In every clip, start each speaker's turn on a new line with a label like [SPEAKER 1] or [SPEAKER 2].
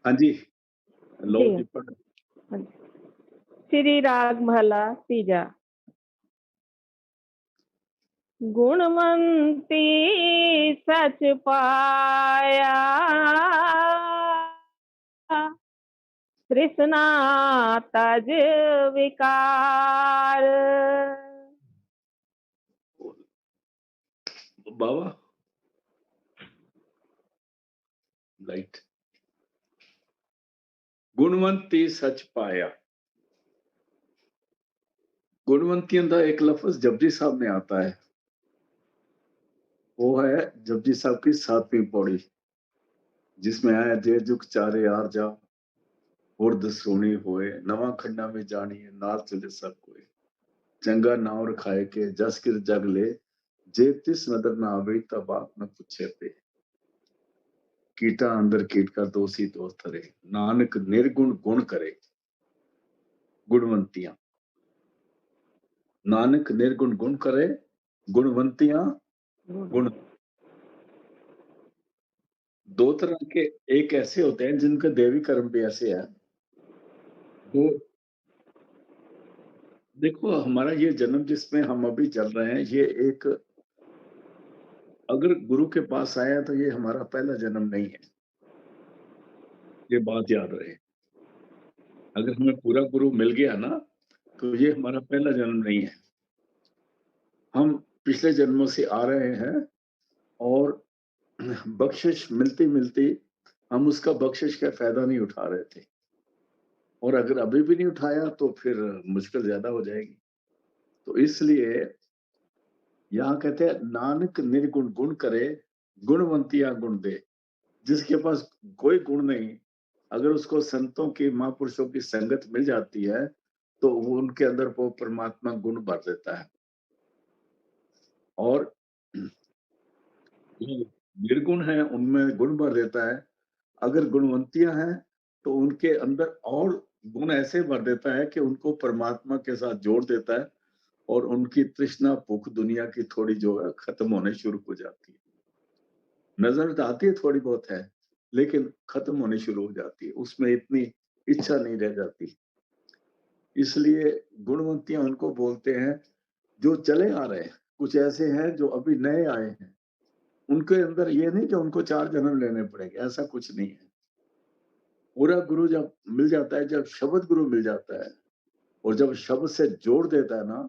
[SPEAKER 1] हाँ जी, लो
[SPEAKER 2] जी,
[SPEAKER 1] जी पढ़।
[SPEAKER 2] हाँ जी। श्री राग महला तीजा। गुणवंती सच पाया, तृष्णा तज विकार।
[SPEAKER 1] बाबा लाइट गुणवंती सच पाया। गुणवंती का एक लफ्ज जपजी साहब में आता है, वो है जपजी साहब की 7वीं पौड़ी, जिसमें आया जे जुग चारे यार जा उर्द सोनी होए नवा खंडा में जानी नाल चले सब कोई चंगा नाव रखाए के जस किर जग ले जे तिस नदर ना आवे तब आप न पूछे पे कीटा अंदर कीट का दोषी दोस्त रे नानक निर्गुण गुण करे गुणवंतियां। नानक निर्गुण गुण करे गुणवंतियां। गुण दो तरह के, एक ऐसे होते हैं जिनका देवी कर्म भी ऐसे है। दो, देखो हमारा ये जन्म जिसमें हम अभी चल रहे हैं, ये एक, अगर गुरु के पास आया तो ये हमारा पहला जन्म नहीं है, ये बात याद रहे। अगर हमें पूरा गुरु मिल गया ना, तो ये हमारा पहला जन्म नहीं है। हम पिछले जन्मों से आ रहे हैं और बख्शिश मिलती-मिलती हम उसका बख्शिश का फ़ायदा नहीं उठा रहे थे, और अगर अभी भी नहीं उठाया तो फिर मुश्किल ज़्यादा हो जाएगी। तो इसलिए यहाँ कहते हैं नानक निर्गुण गुण करे, गुणवंतियाँ गुण दे। जिसके पास कोई गुण नहीं, अगर उसको संतों की, महापुरुषों की संगत मिल जाती है, तो वो उनके अंदर वो परमात्मा गुण भर देता है। और जो निर्गुण है उनमें गुण भर देता है। अगर गुणवंतियाँ हैं, तो उनके अंदर और गुण ऐसे भर देता है कि उनको परमात्मा के साथ जोड़ देता है, और उनकी तृष्णा, भूख दुनिया की थोड़ी जो है खत्म होने शुरू हो जाती है। नज़र तो आती है थोड़ी बहुत है, लेकिन खत्म होनी शुरू हो जाती है। उसमें इतनी इच्छा नहीं रह जाती। इसलिए गुणवंतियाँ उनको बोलते हैं जो चले आ रहे हैं। कुछ ऐसे हैं जो अभी नए आए हैं। उनके अंदर ये नहीं कि उनको 4 जन्म लेने पड़ेंगे, ऐसा कुछ नहीं है। पूरा गुरु जब मिल जाता है, जब शब्द गुरु मिल जाता है और जब शब्द से जोड़ देता है ना,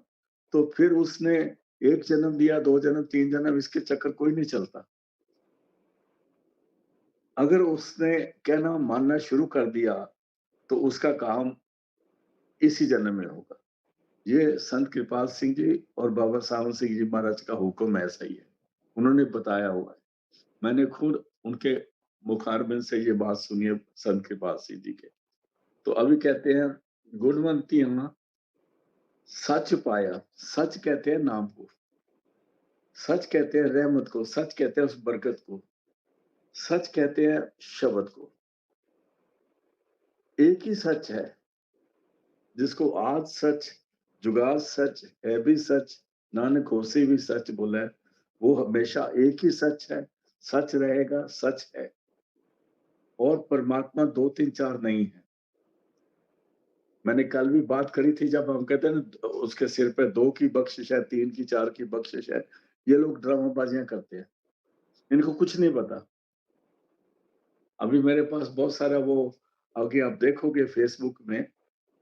[SPEAKER 1] तो फिर उसने 1 जन्म दिया, 2 जन्म, 3 जन्म, इसके चक्कर कोई नहीं चलता। अगर उसने कहना मानना शुरू कर दिया, तो उसका काम इसी जन्म में होगा। ये संत कृपाल सिंह जी और बाबा सावन सिंह जी महाराज का हुक्म ऐसा ही है। उन्होंने बताया हुआ है। मैंने खुद उनके मुखारबिंद से ये बात सुनी है, संत कृपाल सिंह जी के। तो अभी कहते हैं गुणवंतियां सच पाया। सच कहते हैं नाम को, सच कहते हैं रहमत को, सच कहते हैं उस बरकत को, सच कहते हैं शब्द को। एक ही सच है जिसको आज सच, जुगाद सच, है भी सच, नानक होसी भी सच बोला है। वो हमेशा एक ही सच है, सच रहेगा, सच है। और परमात्मा 2 3 4 नहीं है। मैंने कल भी बात करी थी, जब हम कहते हैं ना उसके सिर पे 2 की बख्शिश है, 3 की, 4 की बख्शिश है। ये लोग ड्रामाबाजियां करते हैं, इनको कुछ नहीं पता। अभी मेरे पास बहुत सारा वो, आगे आप देखोगे फेसबुक में,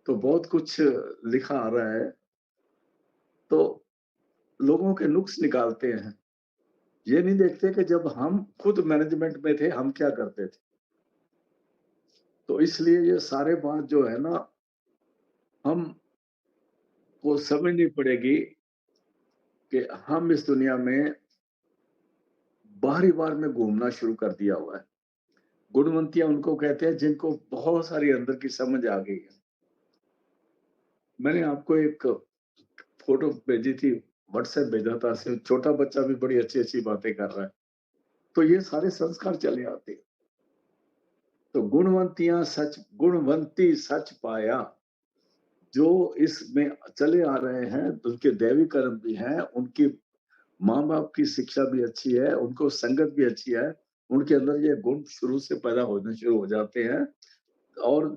[SPEAKER 1] तो बहुत कुछ लिखा आ रहा है। तो लोगों के नुक्स निकालते हैं। ये नहीं देखते कि जब हम खुद मैनेजमेंट में थे, हम क्या करते थे। तो इसलिए ये सारे बात जो है ना, हम को समझनी पड़ेगी कि हम इस दुनिया में बारी-बार में घूमना शुरू कर दिया हुआ है। गुणवंतियाँ उनको कहते हैं जिनको बहुत सारी अंदर की समझ आ गई है। मैंने आपको एक फ़ोटो भेजी थी, व्हाट्सएप भेजा था, से छोटा बच्चा भी बड़ी अच्छी-अच्छी बातें कर रहा है। तो ये सारे संस्कार चले आते हैं। तो गुणवंतियाँ सच, गुणवंती सच पाया। जो इसमें चले आ रहे हैं, उनके दैवी कर्म भी हैं, उनकी माँ-बाप की शिक्षा भी अच्छी है, उनको संगत भी अच्छी है, उनके अंदर ये गुण शुरू से पैदा होने शुरू हो जाते हैं। और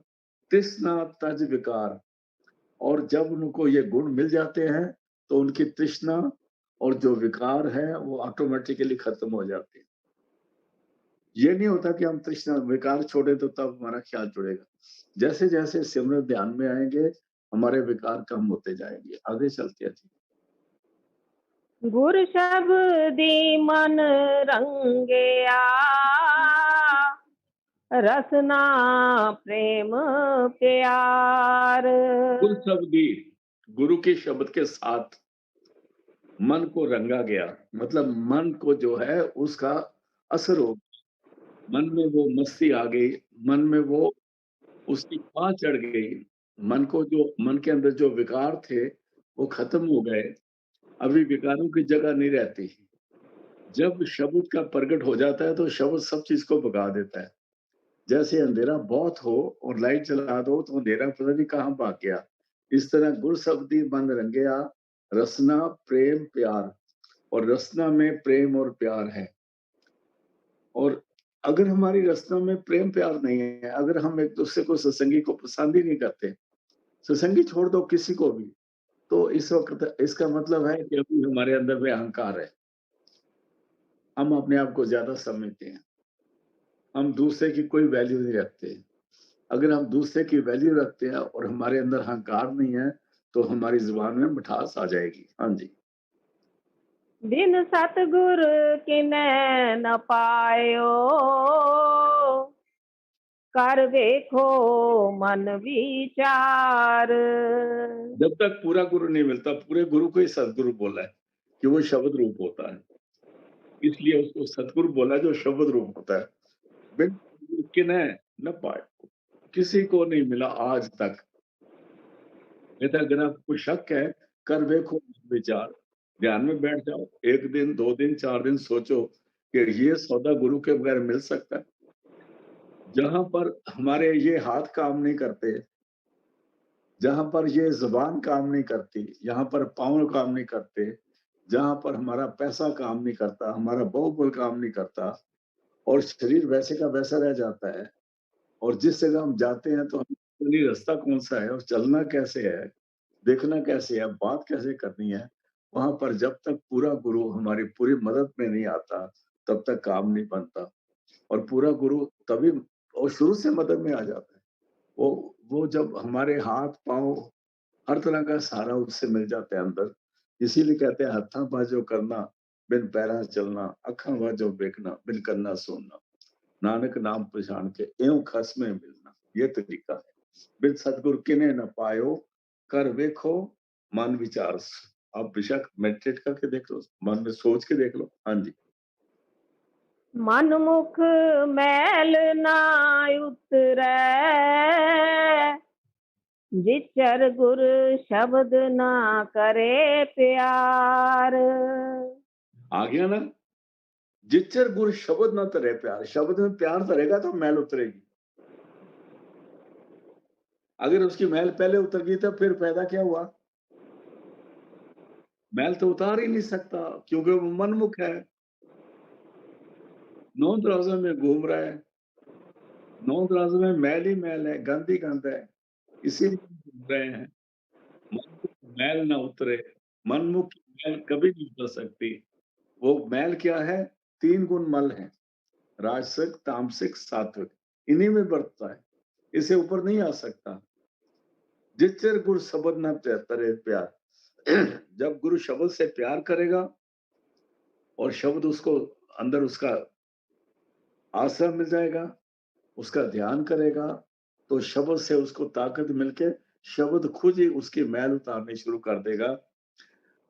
[SPEAKER 1] तृष्णा तज विकार, और जब उनको ये गुण मिल जाते हैं तो उनकी तृष्णा और जो विकार है वो ऑटोमेटिकली खत्म हो जाते हैं। ये नहीं होता कि हम तृष्णा विकार छोड़े तो तब हमारा ख्याल जुड़ेगा। जैसे जैसे सिमरन ध्यान में आएंगे हमारे विकार कम होते जाएंगे। आगे चलते हैं जी।
[SPEAKER 2] गुर शब्दी मन रंगया, रसना प्रेम प्यार।
[SPEAKER 1] गुरु शब्द ही, गुरु के शब्द के साथ मन को रंगा गया, मतलब मन को जो है उसका असर हो, मन में वो मस्ती आ गई, मन में वो उसकी पा चढ़ गई, मन को जो मन के अंदर जो विकार थे वो खत्म हो गए। अभी विकारों की जगह नहीं रहती। जब शब्द का प्रकट हो जाता है तो शब्द सब चीज को भगा देता है। जैसे अंधेरा बहुत हो और लाइट जला दो तो अंधेरा पता नहीं कहाँ भाग गया। इस तरह गुर शब्दी मन रंगया, रसना प्रेम प्यार, और रसना में प्रेम और प्यार है। और अगर हमारी रचना में प्रेम प्यार नहीं है, अगर हम एक दूसरे को सत्संगी को पसंद ही नहीं करते, सत्संगी छोड़ दो किसी को भी, तो इस वक्त इसका मतलब है कि अभी हमारे अंदर में अहंकार है। हम अपने आप को ज्यादा समझते हैं, हम दूसरे की कोई वैल्यू नहीं रखते। अगर हम दूसरे की वैल्यू रखते हैं और हमारे अंदर अहंकार नहीं है तो हमारी जुबान में मिठास आ जाएगी। हाँ जी।
[SPEAKER 2] बिन सतगुर किनै न पायो, कर देखो मन विचार।
[SPEAKER 1] जब तक पूरा गुरु नहीं मिलता, पूरे गुरु को ही सदगुरु बोला है कि वो शब्द रूप होता है, इसलिए उसको सतगुरु बोला जो शब्द रूप होता है। बिन किन्हे न पाए, किसी को नहीं मिला आज तक। नहीं तो अगर आपको शक है, कर देखो विचार, ध्यान में बैठ जाओ, 1 दिन 2 दिन 4 दिन सोचो कि ये सौदा गुरु के बगैर मिल सकता है। जहां पर हमारे ये हाथ काम नहीं करते, जहां पर ये जुबान काम नहीं करती, यहाँ पर पाँव काम नहीं करते, जहां पर हमारा पैसा काम नहीं करता, हमारा बहुबल काम नहीं करता, और शरीर वैसे का वैसा रह जाता है, और जिस जगह हम जाते हैं तो हमें रास्ता कौन सा है और चलना कैसे है, देखना कैसे है, बात कैसे करनी है, वहां पर जब तक पूरा गुरु हमारी पूरी मदद में नहीं आता तब तक काम नहीं बनता। और पूरा गुरु तभी और शुरू से मदद में आ जाता है। वो जब हमारे हाथ पांव हर तरह का सहारा उससे मिल जाता है अंदर। इसीलिए कहते हैं हत्था बाजो करना, बिन पैरा चलना, अखा बाजो देखना, बिन करना सुनना, नानक नाम पहचान के एवं खस में मिलना। ये तरीका है। बिन सतगुरु किने न पायो, कर देखो मन विचार। आप बेशक मेडिटेट करके देख लो, मन में सोच के देख लो। हाँ जी।
[SPEAKER 2] मन मुख मैल ना उतरै, जिचर गुर शब्द ना करे प्यार।
[SPEAKER 1] आ गया ना। जिच्चर गुर शब्द ना तरे प्यार, शब्द में प्यार तरेगा तो मैल उतरेगी। अगर उसकी मैल पहले उतर गई तो फिर फायदा क्या हुआ? मैल तो उतार ही नहीं सकता क्योंकि वो मनमुख है। नौ दरवाजे में घूम रहा है, नौ दरवाजे में मैल ही मैल है, गंद ही गंद है, इसीलिए घूम रहे हैं। मन की मैल ना उतरे, मनमुख की मैल कभी नहीं उतर सकती। वो मैल क्या है? 3 गुण मल है, राजसिक, तामसिक, सात्विक, इन्हीं में बरतता है, इससे ऊपर नहीं आ सकता। जिच्चर गुरु शब्द ना तरे प्यार, जब गुरु शब्द से प्यार करेगा और शब्द उसको अंदर उसका आश्रय मिल जाएगा, उसका ध्यान करेगा, तो शब्द से उसको ताकत मिलके शब्द खुद ही उसकी मैल उतारनी शुरू कर देगा।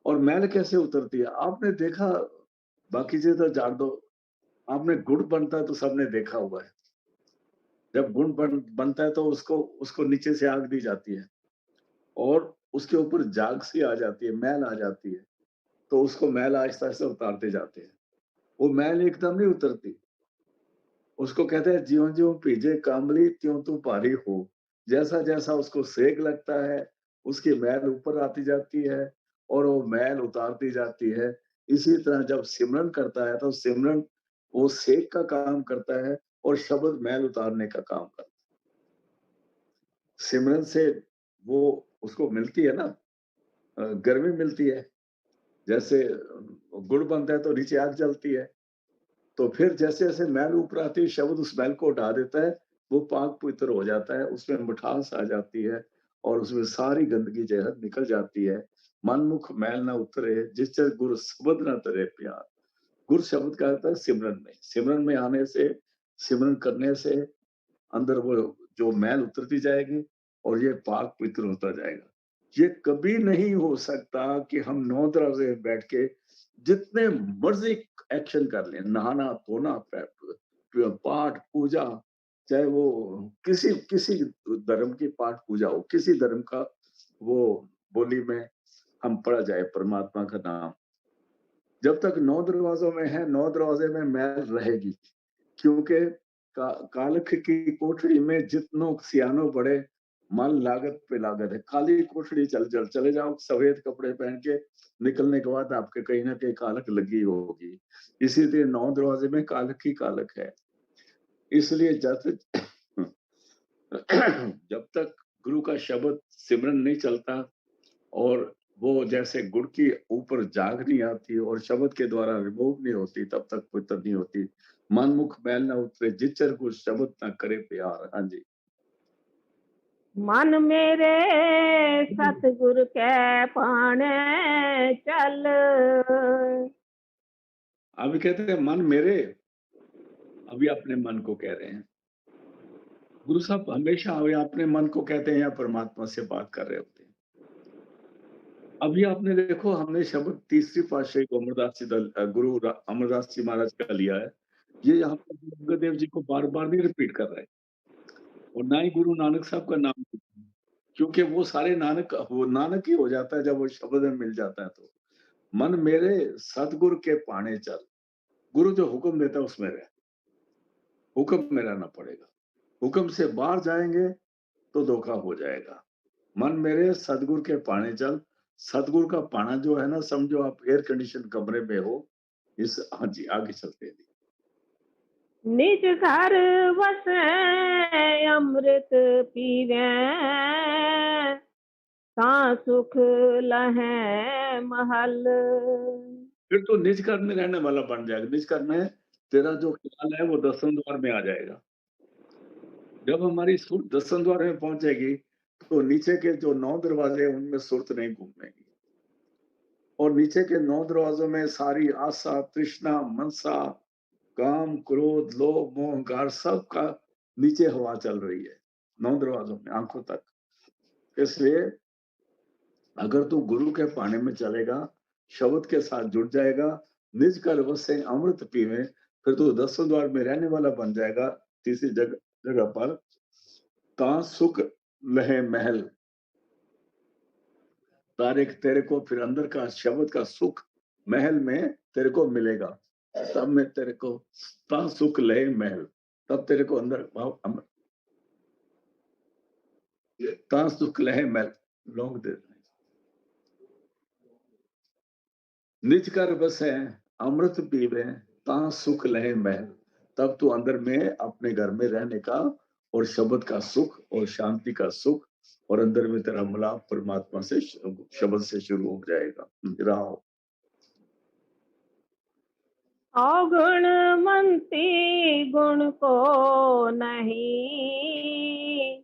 [SPEAKER 1] और मैल कैसे उतरती है? आपने देखा, बाकी चीज़ें तो जान दो, आपने गुड़ बनता है तो सबने देखा हुआ है। जब गुड़ बनता है तो उसको उसको नीचे से आग दी जाती है और उसके ऊपर झाग सी आ जाती है, मैल आ जाती है, तो उसको मैल आहिस्ता-आहिस्ता उतारते जाते हैं। वो मैल एकदम नहीं उतरती। उसको कहते हैं ज्यों-ज्यों भीजे कामली त्यों तू भारी हो। जैसा-जैसा उसको सेक लगता है, उसकी मैल ऊपर आती जाती है और वो मैल उतारती जाती है। इसी तरह जब सिमरन करता है तो सिमरन वो सेक का काम करता है और शब्द मैल उतारने का काम करता है। सिमरन से वो उसको मिलती है ना, गर्मी मिलती है। जैसे गुड़ बनता है तो नीचे आग जलती है। तो फिर जैसे-जैसे मैल ऊपर आती है, शब्द उस मैल को हटा देता है, वो पाक-पवित्र हो जाता है, उसमें मिठास आ जाती है और उसमें सारी गंदगी जो है निकल जाती है। मन मुख मैल ना उतरे, जिस च गुर शब्द ना तरे प्यार। गुर शब्द का अर्थ है सिमरन में। सिमरन में आने से, सिमरन करने से अंदर वो जो मैल उतरती जाएगी और ये पाक पवित्र होता जाएगा। ये कभी नहीं हो सकता कि हम 9 दरवाजे बैठ के जितने मर्ज़ी एक्शन कर लें, नहाना, धोना, पाठ, पूजा, चाहे वो किसी किसी धर्म की पाठ पूजा हो, किसी धर्म का वो बोली में हम पढ़ा जाए परमात्मा का नाम। जब तक 9 दरवाज़ों में है, 9 दरवाज़े में मैल रहेगी। क्योंकि कालख की कोठरी में जितनो सियानो बड़े, मन लागत पे लागत है। काली कोठरी चले जाओ सफेद कपड़े पहन के, निकलने के बाद आपके कहीं न कहीं कालख लगी होगी। इसीलिए 9 दरवाजे में कालख ही कालख है। इसलिए जब तक जब तक गुरु का शब्द सिमरन नहीं चलता और वो जैसे गुड़ की ऊपर जाग नहीं आती और शब्द के द्वारा रिमूव नहीं होती, तब तक पवित्र नहीं होती। मन मुख मैल ना उतरे, जिचर गुर शब्द ना करे प्यार। हाँ जी।
[SPEAKER 2] मन मेरे सतगुर कै पाने चल।
[SPEAKER 1] अभी कहते हैं मन मेरे, अभी अपने मन को कह रहे हैं। गुरु साहब हमेशा अभी अपने मन को कहते हैं या परमात्मा से बात कर रहे होते हैं। अभी आपने देखो हमने शब्द तीसरी पातशाही को गुरु अमरदास जी महाराज का लिया है। ये यहाँ पर गुरु अंगद देव जी को बार-बार नहीं रिपीट कर रहे हैं और ना ही गुरु नानक साहब का नाम, क्योंकि वो नानक ही हो जाता है जब वो शब्द में मिल जाता है तो। मन मेरे सतगुरु के पाणे चल। गुरु जो हुक्म देता है उसमें रह, हुक्म में रहना पड़ेगा। हुक्म से बाहर जाएँगे तो धोखा हो जाएगा। मन मेरे सतगुरु के पाणे चल। सतगुरु का पाना जो है ना, समझो आप एयर कंडीशन कमरे में हो। इस हाँ जी, आगे चलते हैं।
[SPEAKER 2] निज घर बसै अमृत पीवै, ता सुख लहै महल।
[SPEAKER 1] फिर तो निज घर में रहने वाला बन जाएगा। निज घर में तेरा जो ख्याल है वो दसम द्वार में आ जाएगा। जब हमारी सुर दसम द्वार में पहुँचेगी, तो नीचे के जो 9 दरवाजे हैं उनमें सुरत नहीं घूमेगी। और नीचे के 9 दरवाजों में सारी आशा, तृष्णा, मनसा, काम, क्रोध, लोभ, मोह, अहंकार सब का नीचे हवा चल रही है, 9 दरवाजों में आँखों तक। इसलिए अगर तू गुरु के पानी में चलेगा, शब्द के साथ जुड़ जाएगा, निज कर बसे अमृत पीवे, फिर तू दसों द्वार में रहने वाला बन जाएगा। तीसरी जगह पर ता सुख लहे महल। तारे तेरे को फिर अंदर का शब्द का सुख महल में तेरे को मिलेगा। तब में तेरे को ता सुख लहे महल, तब तेरे को अंदर ता सुख लहे महल लौंग दे। निज कर बसे अमृत पीवे, ता सुख लहे महल। तब तू अंदर में अपने घर में रहने का और शब्द का सुख और शांति का सुख और अंदर में तेरा मिलाप परमात्मा से शब्द से शुरू हो जाएगा। रहो।
[SPEAKER 2] अवगुणवंती गुण को नहीं,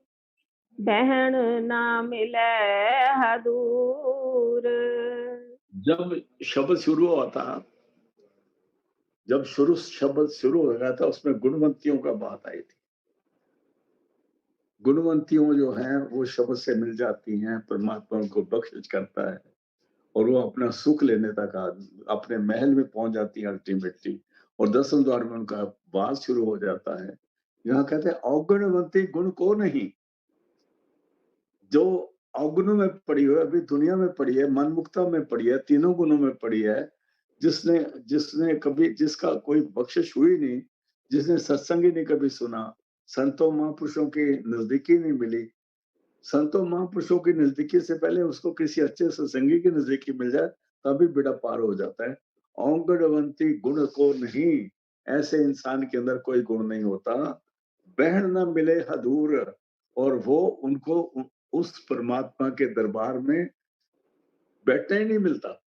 [SPEAKER 2] बहन ना मिले हदूर।
[SPEAKER 1] जब शब्द शुरू हुआ था, जब शब्द शुरू हो गया था, उसमें गुणवंतियों का बात आई थी। गुणवंतियों जो हैं वो शब्द से मिल जाती हैं, परमात्मा उनको बख्शिश करता है और वो अपना सुख लेने तक अपने महल में पहुंच जाती है अल्टीमेटली। और दसम द्वार में उनका वास शुरू हो जाता है। यहाँ कहते हैं अवगुणवंती गुण को नहीं। जो अवगुणों में पड़ी है, अभी दुनिया में पड़ी है, मन मुक्ता में पड़ी है, तीनों गुणों में पड़ी है, जिसने जिसने कभी जिसका कोई बख्शिश हुई नहीं, जिसने सत्संग ही नहीं कभी सुना, संतों महापुरुषों की नजदीकी नहीं मिली, संतों महापुरुषों की नजदीकी से पहले उसको किसी अच्छे सत्संगी की नजदीकी मिल जाए, तभी बेड़ा पार हो जाता है। औगुणवंती गुण को नहीं, ऐसे इंसान के अंदर कोई गुण नहीं होता। बहन ना मिले हदूर, और वो उनको उस परमात्मा के दरबार में बैठना ही नहीं मिलता।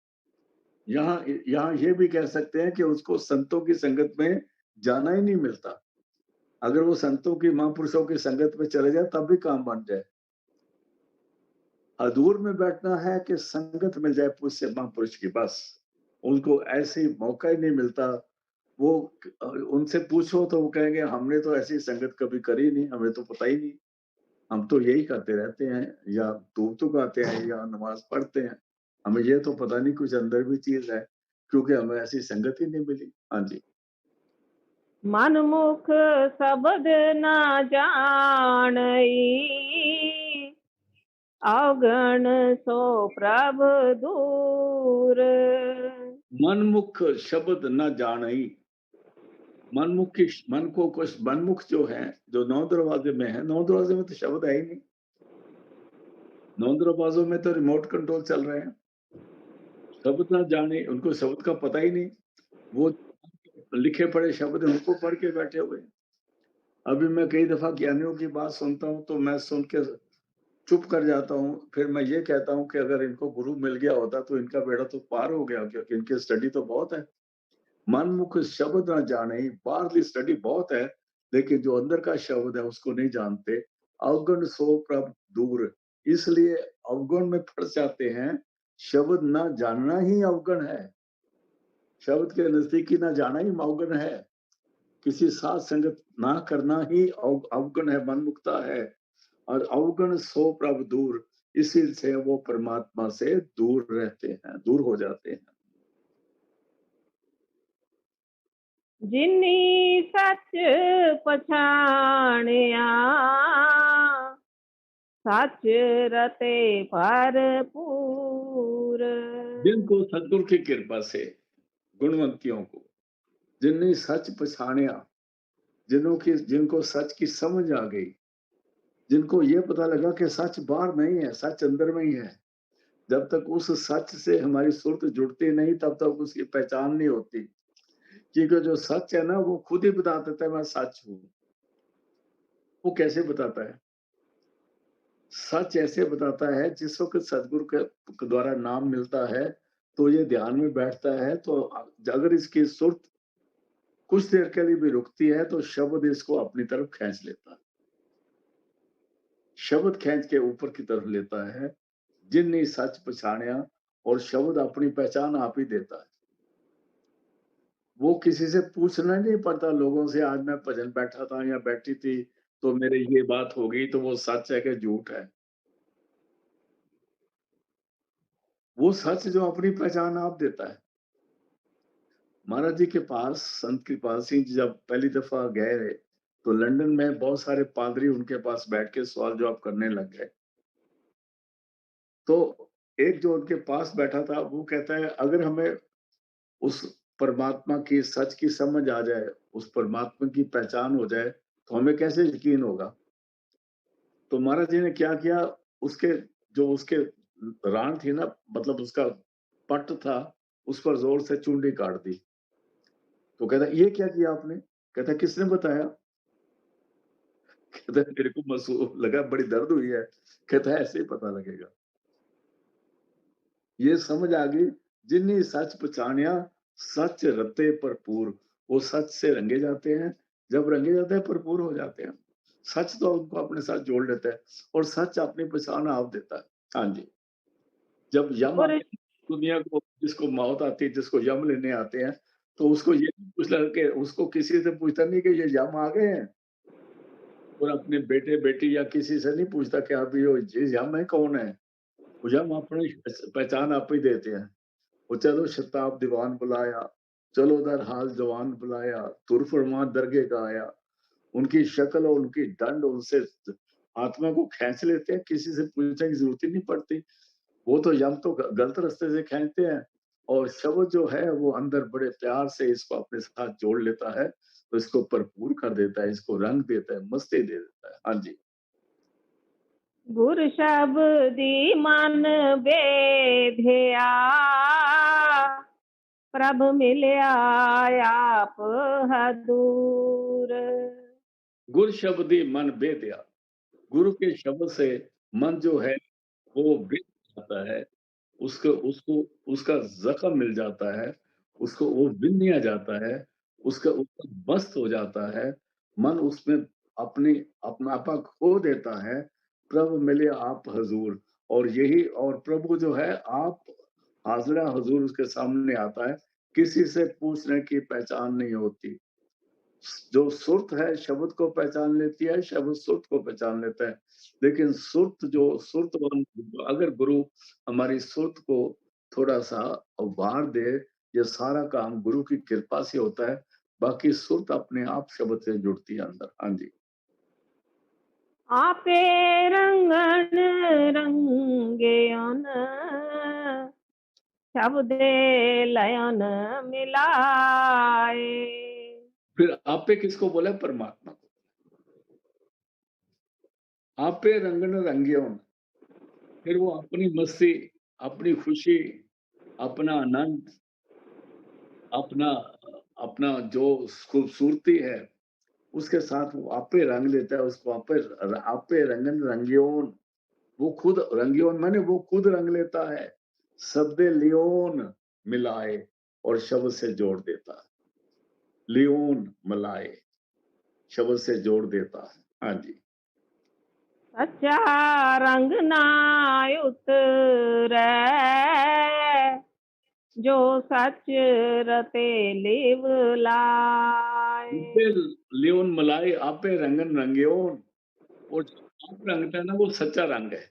[SPEAKER 1] यहाँ यहाँ ये भी कह सकते हैं कि उसको संतों की संगत में जाना ही नहीं मिलता। अगर वो संतों की, महापुरुषों की संगत में चले जाए तब भी काम बन जाए। हजूर में बैठना है कि संगत मिल जाए पुरुष महापुरुष की, बस। उनको ऐसे मौका ही नहीं मिलता। वो उनसे पूछो तो वो कहेंगे हमने तो ऐसी संगत कभी करी नहीं, हमें तो पता ही नहीं। हम तो यही करते रहते हैं, या धूप गाते हैं या नमाज पढ़ते हैं। हमें ये तो पता नहीं कुछ अंदर भी चीज है, क्योंकि हमें ऐसी संगत ही नहीं मिली। हाँ जी।
[SPEAKER 2] मनमुख शब्द ना जानई, अवगण सो प्रभ दूर।
[SPEAKER 1] मनमुख शब्द न जानई। मनमुख की मन को कुछ मनमुख जो है, जो नौ दरवाजे में है, नौ दरवाजे में तो शब्द है ही नहीं। नौ दरवाजों में तो रिमोट कंट्रोल चल रहे हैं। शब्द ना जाने, उनको शब्द का पता ही नहीं। वो लिखे पड़े शब्द हैं, उनको पढ़ के बैठे हुए हैं। अभी मैं कई दफा ज्ञानियों की बात सुनता हूँ तो मैं सुन के चुप कर जाता हूँ। फिर मैं ये कहता हूँ कि अगर इनको गुरु मिल गया होता तो इनका बेड़ा तो पार हो गया, क्योंकि इनकी स्टडी तो बहुत है। मनमुख शब्द ना जाने, बाहरली स्टडी बहुत है, लेकिन जो अंदर का शब्द है उसको नहीं जानते। अवगुण सो प्रभ दूर, इसलिए अवगुण में फंस जाते हैं। शब्द ना जानना ही अवगुण है। शब्द के नजदीकी ना जाना ही अवगुण है। किसी साथ संगत ना करना ही अवगुण है, मनमुखता है। और अवगुण सो प्रभ दूर, इसी से वो परमात्मा से दूर रहते हैं, दूर हो जाते हैं।
[SPEAKER 2] जिन्नी सच पछाणिया, सच रते भरपूर।
[SPEAKER 1] जिनको सदगुरु की कृपा से, गुणवंतियों को, जिनने सच पछाणिया, जिनको सच की समझ आ गई, जिनको ये पता लगा कि सच बाहर नहीं है, सच अंदर में ही है। जब तक उस सच से हमारी सुरत जुड़ती नहीं, तब तक उसकी पहचान नहीं होती। क्योंकि जो सच है ना, वो खुद ही बता देता है मैं सच हूँ। वो कैसे बताता है? सच ऐसे बताता है, जिस वक्त सदगुरु के द्वारा नाम मिलता है तो ये ध्यान में बैठता है, तो अगर इसकी सुरत कुछ देर के लिए भी रुकती है तो शब्द इसको अपनी तरफ खींच लेता है। शब्द खींच के ऊपर की तरफ लेता है। जिनने सच पछाणिया, और शब्द अपनी पहचान आप ही देता है। वो किसी से पूछना नहीं पड़ता लोगों से, आज मैं भजन बैठा था या बैठी थी तो मेरे ये बात हो गई, तो वो सच है कि झूठ है। वो सच जो अपनी पहचान आप देता है। महाराज जी के पास संत कृपाल सिंह जी जब पहली दफा गए, तो लंदन में बहुत सारे पादरी उनके पास बैठ के सवाल जवाब करने लग गए। तो एक जो उनके पास बैठा था वो कहता है, अगर हमें उस परमात्मा की सच की समझ आ जाए, उस परमात्मा की पहचान हो जाए, तो हमें कैसे यकीन होगा? तो महाराज जी ने क्या किया, उसके जो उसके रान थी ना, मतलब उसका पट था, उस पर जोर से चुंडी काट दी। तो कहता है, ये क्या किया आपने? कहता है, किसने बताया? कहता है, मेरे को लगा बड़ी दर्द हुई है। कहता है, ऐसे ही पता लगेगा। ये समझ आ गई। जिन्नी सच पहचानिया, सच रते भरपूर। वो सच से रंगे जाते हैं। जब रंगे जाते हैं, भरपूर हो जाते हैं। सच तो उनको अपने साथ जोड़ लेता है, और सच अपनी पहचान आप देता है। हाँ जी। जब यम
[SPEAKER 2] और
[SPEAKER 1] आते हैं, दुनिया को जिसको मौत आती है, जिसको यम लेने आते हैं, तो उसको ये नहीं पूछना कि उसको किसी से पूछता नहीं कि ये यम आ गए हैं। और अपने बेटे बेटी या किसी से नहीं पूछता कि आप ये यम है कौन है। वो यम अपनी पहचान आप ही देते हैं। वो चलो शताब दीवान बुलाया, चलो दर हाल जवान बुलाया, तुर फरमान दरगे का आया। उनकी शक्ल और उनकी डंड उनसे आत्मा को खींच लेते हैं, किसी से पूछने की जरूरत ही नहीं पड़ती। वो तो यम तो गलत रास्ते से खींचते हैं, और शब्द जो है वो अंदर बड़े प्यार से इसको अपने साथ जोड़ लेता है, तो इसको भरपूर कर देता है, इसको रंग देता है, मस्ती दे देता है। हाँ जी।
[SPEAKER 2] गुर शब्दी मन बेधया, प्रभ मिलिया आप हजूर।
[SPEAKER 1] गुर शब्दी मन बेदिया। गुरु के शब्द से मन जो है वो बेद जाता है। उसको उसको उसका ज़ख्म मिल जाता है, उसको वो बिन लिया जाता है, उसका उसका मस्त हो जाता है, मन उसमें अपनी अपनापा खो देता है, प्रभु मिले आप हज़ूर। और यही और प्रभु जो है आप हाज़िरा हज़ूर उसके सामने आता है, किसी से पूछने की पहचान नहीं होती। जो सुर्त है शब्द को पहचान लेती है, शब्द सुर्त को पहचान लेता है। लेकिन सुर्त जो सुरतवान अगर गुरु हमारी सुर्त को थोड़ा-सा उभार दे, ये सारा काम गुरु की कृपा से होता है, बाकी सुर्त अपने आप शब्द से जुड़ती है अंदर। हाँ जी।
[SPEAKER 2] आपे रंगन रंगियन शब्दे लयन मिलाए।
[SPEAKER 1] फिर आपे किसको बोला है? परमात्मा को। आपे रंगन रंगियों, फिर वो अपनी मस्ती, अपनी खुशी, अपना आनंद, अपना अपना जो खूबसूरती है उसके साथ वो आपे रंग लेता है, उसको आपे रंगन रंगियोन, वो खुद रंगियोन माने वो खुद रंग लेता है, शब्दे लियोन मिलाए और शब्द से जोड़ देता है। लियोन मिलाए, शब्द से जोड़ देता है। हाँ जी।
[SPEAKER 2] सच्चा रंग ना उतरै, जो सच रते लिव लाए।
[SPEAKER 1] आपे लियोन मिलाए, आपे रंगन रंगियोन, और जो आप रंगता है ना वो सच्चा रंग है।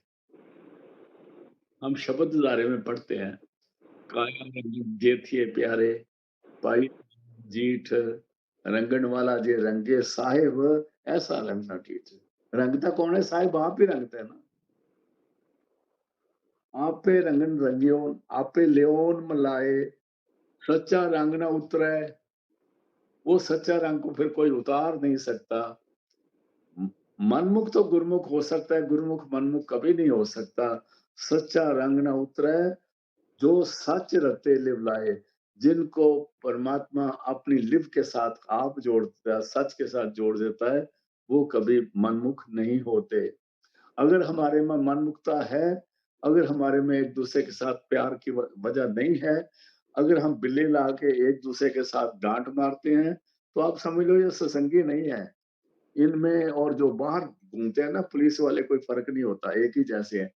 [SPEAKER 1] हम शब्दधारे में पढ़ते हैं, काया रंगन जेथिए प्यारे, पाई जीठ, रंगन वाला जे रंगे साहिब, ऐसा रंगना ठीक है। रंगता कौन है? साहिब आप ही रंगते हैं ना। आपे रंगन रंगियोन, आपे लियोन मलाए, सच्चा रंग ना उतरे। वो सच्चा रंग को फिर कोई उतार नहीं सकता। म- मनमुख तो गुरमुख हो सकता है, गुरमुख मनमुख कभी नहीं हो सकता। सच्चा रंग ना उतरे, जो सच रते लिव लाए, जिनको परमात्मा अपनी लिव के साथ आप जोड़ता है, सच के साथ जोड़ देता है, वो कभी मनमुख नहीं होते। अगर हमारे में मनमुखता है, अगर हमारे में एक दूसरे के साथ प्यार की वजह नहीं है, अगर हम बिल्ली ला के एक दूसरे के साथ डांट मारते हैं, तो आप समझ लो ये सत्संगी नहीं है। इनमें और जो बाहर घूमते हैं ना पुलिस वाले, कोई फर्क नहीं होता, एक ही जैसे हैं।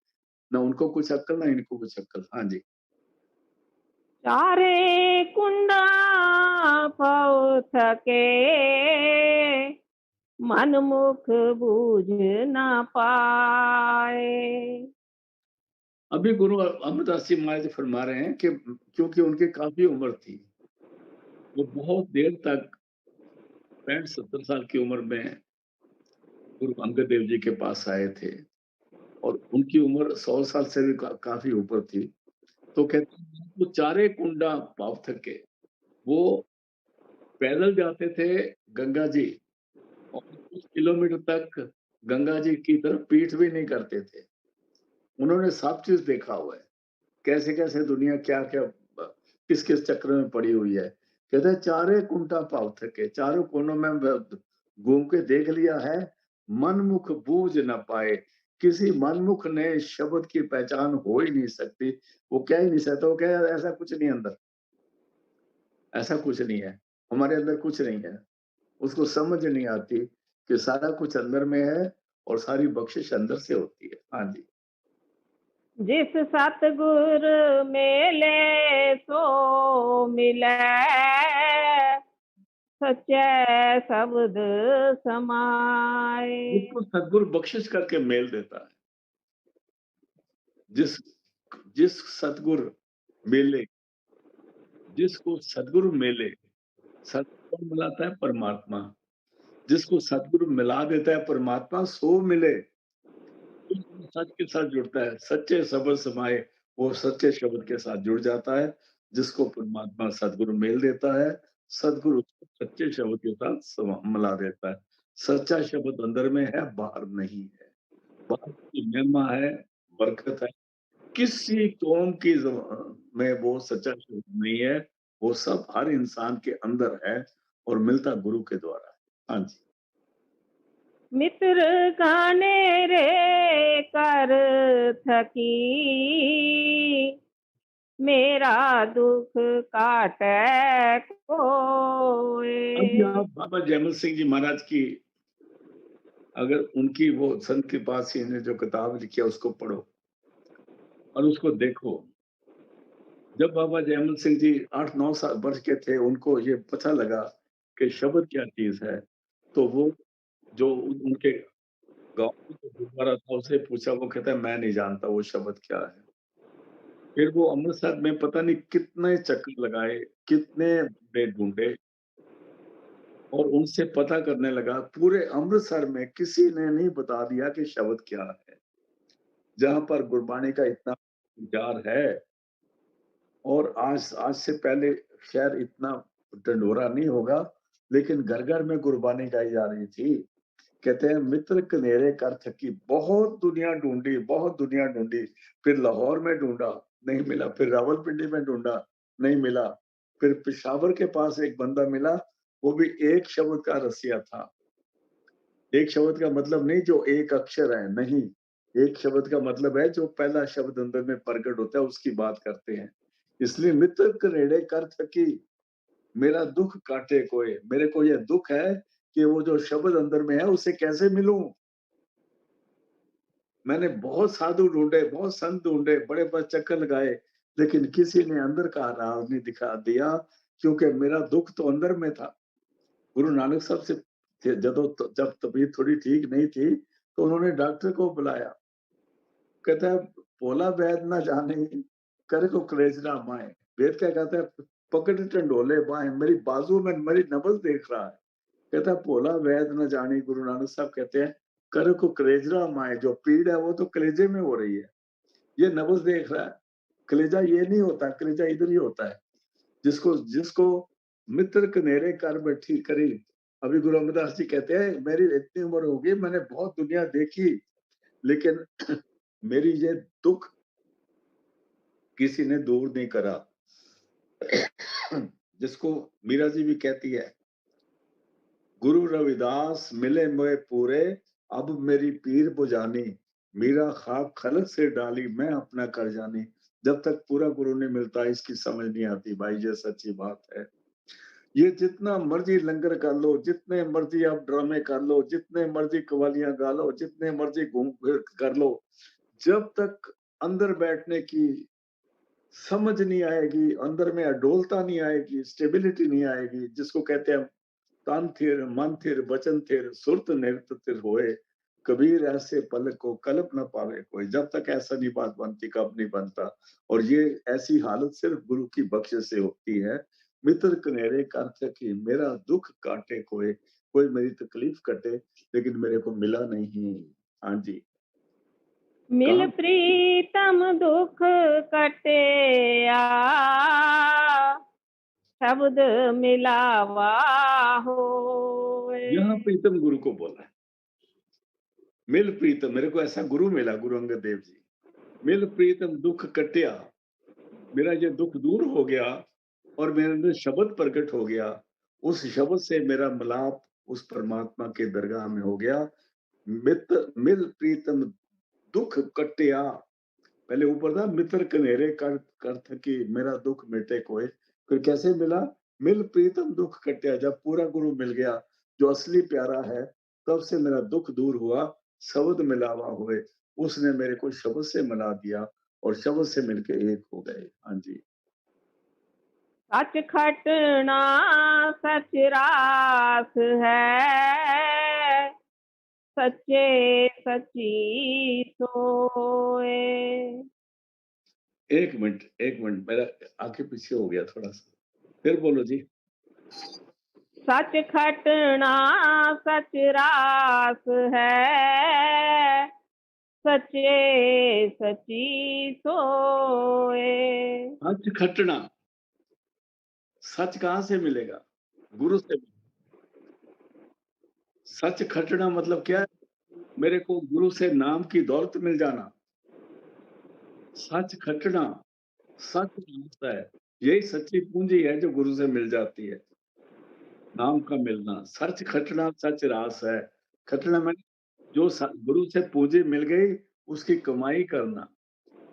[SPEAKER 1] ना उनको कुछ अक्ल ना इनको कुछ अक्ल। हाँ जी।
[SPEAKER 2] चारे कुंडा पौ थके, मन मुख बूझ ना पाए।
[SPEAKER 1] अभी गुरु अमरदास जी महाराज फरमा रहे हैं कि क्योंकि उनकी काफ़ी उम्र थी, वो बहुत देर तक 65-70 साल की उम्र में गुरु अंगद देव जी के पास आए थे और उनकी उम्र 100 साल से भी काफ़ी ऊपर थी। तो कहते हैं वो चारे कुंडा पाँव थके, वो पैदल जाते थे गंगा जी और कुछ किलोमीटर तक गंगा जी की तरफ पीठ भी नहीं करते थे। उन्होंने सब चीज़ देखा हुआ है। कैसे-कैसे दुनिया क्या-क्या किस-किस चक्र में पड़ी हुई है। कहते हैं चारे कुंटा पाँव थके, चारों कोनों में घूम के देख लिया है, मनमुख बूझ ना पाए। किसी मनमुख ने शब्द की पहचान हो ही नहीं सकती। वो कह ही नहीं सकता, वो कहे ऐसा कुछ नहीं अंदर, ऐसा कुछ नहीं है। हमारे अंदर कुछ नहीं है। उसको समझ नहीं आती कि सारा कुछ अंदर में है और सारी बख्शिश अंदर से होती है। हाँ जी।
[SPEAKER 2] जिस सतगुर मेले सो मिलै, सच्चे शब्द समाए।
[SPEAKER 1] जिसको सद्गुरु बख्शिश करके मेल देता है। जिस जिस सतगुरु मिले, जिसको सदगुरु मिले, सतगुरु कौन मिलाता है? परमात्मा। जिसको सतगुरु मिला देता है परमात्मा, सो मिले। जो सच के साथ जुड़ता है, सच्चे शब्द समाए, वो सच्चे शब्द के साथ जुड़ जाता है। जिसको परमात्मा सदगुरु मेल देता है, सदगुरु उसको सच्चे शब्द के साथ मिला देता है। सच्चा शब्द अंदर में है, बाहर नहीं है। बाहर की महिमा है, बरकत है। किसी कौम की में वो सच्चा शब्द नहीं है, वो सब हर इंसान के अंदर है और मिलता गुरु के द्वारा है। हाँ जी।
[SPEAKER 2] मित्र गाने रे कर थकी, मेरा दुख काटे कोय।
[SPEAKER 1] अभी आप बाबा जयमल सिंह जी महाराज की, अगर उनकी वो संत कृपासी ने जो किताब लिखी है उसको पढ़ो और उसको देखो। जब बाबा जयमल सिंह जी 8-9 साल वर्ष के थे, उनको ये पता लगा कि शब्द क्या चीज़ है, तो वो जो उनके गाँव में जो गुरुद्वारा था उससे पूछा, वो कहता है मैं नहीं जानता वो शब्द क्या है। फिर वो अमृतसर में पता नहीं कितने चक्कर लगाए, कितने ढूँढे और उनसे पता करने लगा, पूरे अमृतसर में किसी ने नहीं बता दिया कि शब्द क्या है। जहाँ पर गुरबाणी का इतना विचार है और आज आज से पहले शायद इतना ढिंढोरा नहीं होगा, लेकिन घर-घर में गुरबानी गाई जा रही थी। कहते हैं मित्र कनेरे कर थकी, बहुत दुनिया ढूँढी, फिर लाहौर में ढूँढा, नहीं मिला, फिर रावलपिंडी में ढूँढा, नहीं मिला, फिर पेशावर के पास एक बंदा मिला, वो भी एक शब्द का रसिया था। एक शब्द का मतलब नहीं जो एक अक्षर है, नहीं। एक शब्द का मतलब है जो पहला शब्द अंदर में प्रकट होता है, उसकी बात करते हैं। इसलिए मित्र कनेड़े कर थकी, मेरा दुःख काटे कोय। मेरे को ये दुःख है कि वो जो शब्द अंदर में है, उसे कैसे मिलूँ? मैंने बहुत साधु ढूँढे, बहुत संत ढूँढे, बड़े-बड़े चक्कर लगाए, लेकिन किसी ने अंदर का राज नहीं दिखा दिया, क्योंकि मेरा दुःख तो अंदर में था। गुरु नानक साहब से जब तबीयत थोड़ी ठीक नहीं थी, तो उन्होंने डॉक्टर को बुलाया। कहता है, "भोला वैद्य ना जाने, कर को कलेजरा माएँ।" वेद क्या कहता है, "पकड़ टंडोले बाएँ।" मेरी बाजू में मेरी नब्ज़ देख रहा है। कहता है, "भोला वैद्य न जानी।" गुरु नानक साहब कहते हैं, "कर को कलेजरा माएँ।" जो पीड़ है वो तो कलेजे में हो रही है। ये नब्ज़ देख रहा है। कलेजा ये नहीं होता, कलेजा इधर ही होता है। जिसको जिसको मित्र कनेरे कर बैठी करी। अभी गुरु अमरदास जी कहते हैं, मेरी इतनी उम्र हो गई, मैंने बहुत दुनिया देखी, लेकिन मेरी ये दुःख किसी ने दूर नहीं करा। जिसको मीरा जी भी कहती है, गुरु रविदास मिले मोए पूरे, अब मेरी पीर बुझानी, मीरा खाक खलक से डाली, मैं अपना कर जानी। जब तक पूरा गुरु नहीं मिलता, इसकी समझ नहीं आती भाई, ये सच्ची बात है। ये जितना मर्जी लंगर कर लो, जितने मर्जी आप ड्रामे कर लो, जितने मर्जी कव्वालियाँ गा लो, जितने मर्जी घूम फिर कर लो, जब तक अंदर बैठने की समझ नहीं आएगी, अंदर में अडोलता नहीं आएगी, स्टेबिलिटी नहीं आएगी, जिसको कहते हैं तन थिर, मन थिर, बचन थिर, सुरत निरत थिर होए, कबीर ऐसे पलक को कल्प न पावे कोई। जब तक ऐसा नहीं बात बनती, कब नहीं बनता। और ये ऐसी हालत सिर्फ गुरु की बख्शिश से होती है। मित्र कनेरे कर थकी, मेरा दुख काटे कोई, कोई मेरी तकलीफ कटे, लेकिन मेरे को मिला नहीं। हाँ जी।
[SPEAKER 2] मिल
[SPEAKER 1] कहाँ
[SPEAKER 2] प्रीतम दुख कटेया, शब्द मिलावा होए।
[SPEAKER 1] यहाँ प्रीतम गुरु को बोला है। मिल प्रीतम, मेरे को ऐसा गुरु मिला, गुरु अंगद देव जी। मिल प्रीतम दुख कटिया, मेरा ये दुःख दूर हो गया और मेरे अंदर शब्द प्रकट हो गया। उस शब्द से मेरा मिलाप उस परमात्मा के दरगाह में हो गया। मित्र मिल प्रीतम दुःख कटिया, पहले ऊपर था मित्र कनेरे कर थकी, मेरा दुःख मिटे कोय। फिर कैसे मिला? मिल प्रीतम दुःख कटिया, जब पूरा गुरु मिल गया, जो असली प्यारा है, तब से मेरा दुःख दूर हुआ, शब्द मिलावा हुए। उसने मेरे को शब्द से मिला दिया और शब्द से मिलके एक हो गए। हाँ जी।
[SPEAKER 2] सच खटना सच रास है, सच्चे सच्ची सोए।
[SPEAKER 1] 1 मिनट मेरा आगे पीछे हो गया थोड़ा-सा। फिर बोलो जी।
[SPEAKER 2] सच खटना सच रास है, सच्चे सच्ची सोए।
[SPEAKER 1] सच खटना, सच कहाँ से मिलेगा? गुरु से। सच खटना मतलब क्या है? मेरे को गुरु से नाम की दौलत मिल जाना। सच खटना, सच होता है। यही सच्ची पूंजी है जो गुरु से मिल जाती है। नाम का मिलना, सच खटना सच रास है। खटना में जो गुरु से पूंजी मिल गई, उसकी कमाई करना,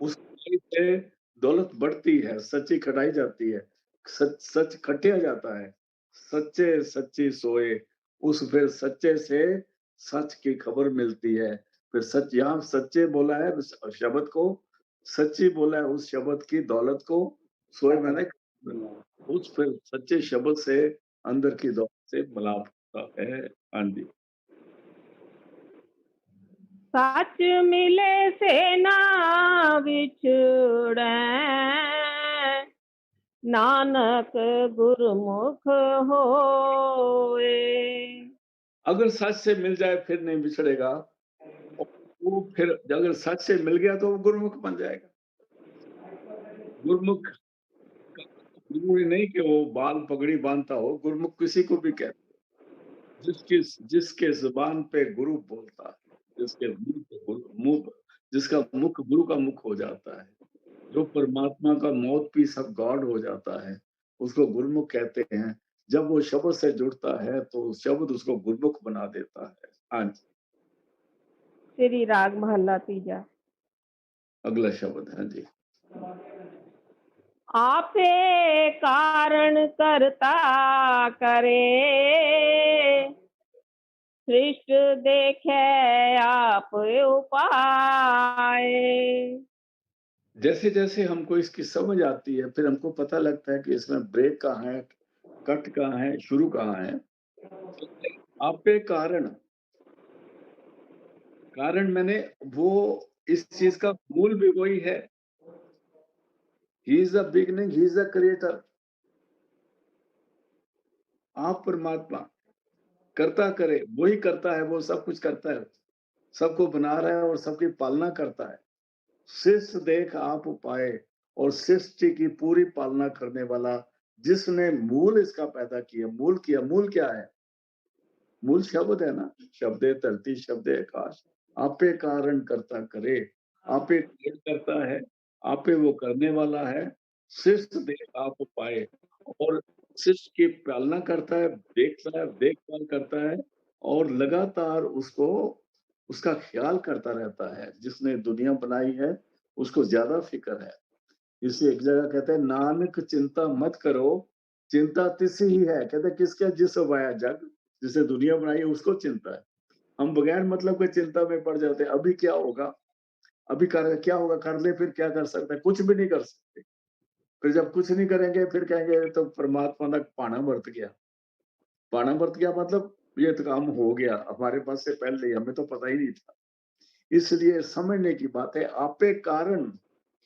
[SPEAKER 1] उस कमाई से दौलत बढ़ती है, सच्ची खटाई जाती है, सच सच खटिया जाता है। सच्चे सच्ची सोए, उस फिर सच्चे से सच की खबर मिलती है। फिर सच यहाँ सच्चे बोला है उस शब्द को, सच्ची बोला है उस शब्द की दौलत को, सोए मैंने उस फिर सच्चे शब्द से अंदर की दौलत से मिलाप होता है। हाँ जी।
[SPEAKER 2] सच मिले से ना बिछड़ै, नानक गुरमुख होए।
[SPEAKER 1] अगर सच से मिल जाए फिर नहीं बिछड़ेगा, और वो फिर अगर सच से मिल गया तो वो गुरुमुख बन जाएगा। गुरुमुख का जरूरी नहीं कि वो बाल पगड़ी बांधता हो, गुरुमुख किसी को भी कहते हैं। जिसके ज़ुबान पे गुरु बोलता है, जिसके मुँह पे मुँह जिसका मुख गुरु का मुख हो जाता है, जो परमात्मा का माउथपीस ऑफ गॉड हो जाता है, उसको गुरुमुख कहते हैं। जब वो शब्द से जुड़ता है तो शब्द उसको गुरुमुख बना देता है। हाँ जी,
[SPEAKER 2] श्री राग महला तीजा।
[SPEAKER 1] अगला शब्द। हाँ जी।
[SPEAKER 2] आपे कारण करता करे, सृष्ट देखे आप उपाय।
[SPEAKER 1] जैसे-जैसे हमको इसकी समझ आती है, फिर हमको पता लगता है कि इसमें ब्रेक कहाँ है, कट कहाँ है, शुरू कहाँ है। तो आपे कारण, कारण मैंने वो इस चीज़ का मूल भी वही है। He is the beginning, he is the creator. आप परमात्मा करता करे, वही करता है, वो सब कुछ करता है। सबको बना रहा है और सबकी पालना करता है। सृष्टि देख आप पाए, और सृष्टि की पूरी पालना करने वाला जिसने मूल इसका पैदा किया, मूल किया, मूल क्या है? मूल शब्द है ना, शब्दे धरती शब्दे आकाश। आपे कारण करता करे, आपे क्रिएट करता है, आपे वो करने वाला है। सृष्टि देख आप पाए, और सृष्टि की पालना करता है, देखता है, देखभाल करता है, और लगातार उसको उसका ख्याल करता रहता है। जिसने दुनिया बनाई है, उसको ज़्यादा फ़िक्र है। इसे एक जगह कहते हैं, नानक चिंता मत करो, चिंता तिस ही है। कहते हैं किसके? जिस वाया जग, जिसने दुनिया बनाई है उसको चिंता है। हम बगैर मतलब के चिंता में पड़ जाते हैं, अभी क्या होगा? अभी कर क्या होगा? कर ले फिर क्या कर सकते हैं? कुछ भी नहीं कर सकते। फिर जब कुछ नहीं करेंगे फिर कहेंगे तो परमात्मा का पाना बरत गया। पाना बरत गया मतलब ये तो काम हो गया, हमारे पास से पहले ही, हमें तो पता ही नहीं था। इसलिए समझने की बात है, आपे कारण,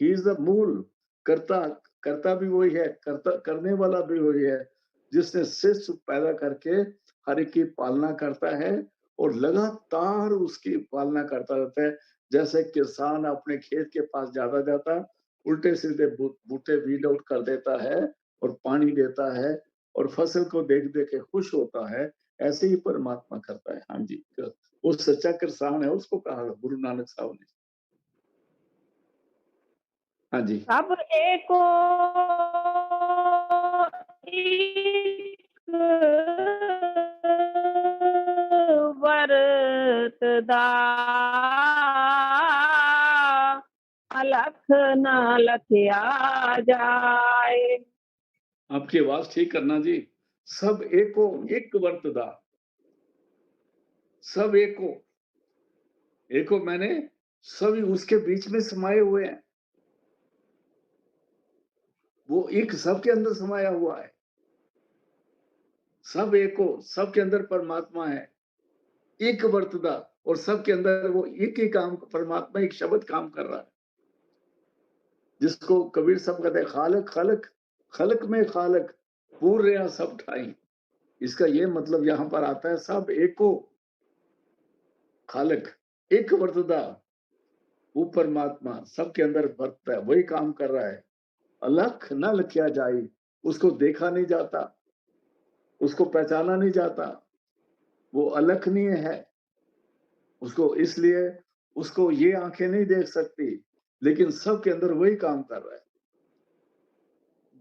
[SPEAKER 1] ही इज द मूल। करता करता भी वही है, करता करने वाला भी वही है, जिसने शिष्य पैदा करके हर एक की पालना करता है, और लगातार उसकी पालना करता रहता है। जैसे किसान अपने खेत के पास ज्यादा जाता, उल्टे सीधे बूटे वीड आउट कर देता है और पानी देता है, और फसल को देख देख के खुश होता है, ऐसे ही परमात्मा करता है। हाँ जी, वो सच्चा किसान है, उसको कहा गुरु नानक साहब ने। हाँ जी।
[SPEAKER 2] सब एको एक वरतदा, अलख न लखया जाए।
[SPEAKER 1] आपकी आवाज ठीक करना जी। सब एको एक वर्तदा, सब एको, एको मैंने सभी उसके बीच में समाये हुए हैं। वो एक सबके अंदर समाया हुआ है। सब एको, सबके अंदर परमात्मा है। एक वर्तदा, और सबके अंदर वो एक ही काम, परमात्मा एक शब्द काम कर रहा है, जिसको कबीर साहब कहते हैं, खालक खलक, खलक में खालक, पूर्या सब ठाई। इसका ये मतलब यहाँ पर आता है, सब एको खालक, एक वर्तदा, वो परमात्मा सबके अंदर बरतता है, वही काम कर रहा है। अलख न लखया जाए, उसको देखा नहीं जाता, उसको पहचाना नहीं जाता, वो अलखनीय है। उसको इसलिए उसको ये आंखें नहीं देख सकती, लेकिन सबके अंदर वही काम कर रहा है।